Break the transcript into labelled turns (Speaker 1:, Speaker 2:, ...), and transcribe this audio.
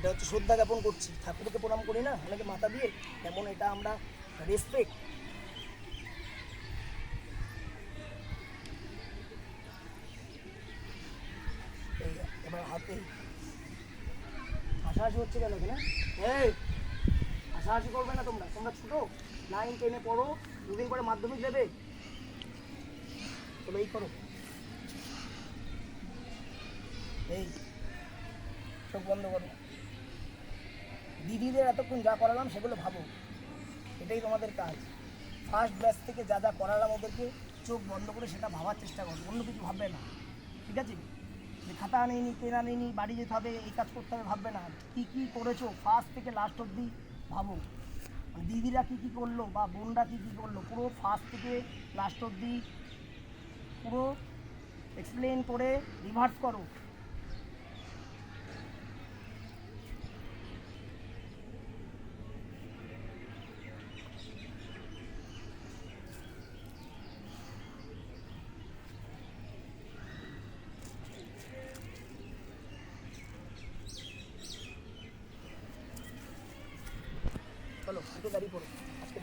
Speaker 1: এটা হচ্ছে শ্রদ্ধা জ্ঞাপন করছি, ঠাকুরকে প্রণাম করি না অনেকে মাথা দিয়ে, তেমন এটা আমরা রেসপেক্ট। এবার হাতে হাসাহাসি হচ্ছে কেন এখানে? এই হাসাহাসি করবে না তোমরা, তোমরা ছোটো 9-10-এ পড়ো, দুদিন পরে মাধ্যমিক দেবে, তবে এই করো, এই চোখ বন্ধ করো। দিদিদের এতক্ষণ যা করালাম সেগুলো ভাবো, এটাই তোমাদের কাজ। ফার্স্ট ব্যাচ থেকে যা যা করালাম ওদেরকে চোখ বন্ধ করে সেটা ভাবার চেষ্টা করো, অন্য কিছু ভাববে না, ঠিক আছে? যে খাতা আনেনি, পেন আনেনি, বাড়ি যেতে হবে, এই কাজ করতে হবে ভাববে না। কী কী করেছো ফার্স্ট থেকে লাস্ট অবধি ভাবো, মানে দিদিরা কী কী করলো বা বোনরা কী কী করলো, পুরো ফার্স্ট থেকে লাস্ট অবধি পুরো এক্সপ্লেন করে রিভার্স করো। চলো একটু দাঁড়িয়ে পড়ো আজকে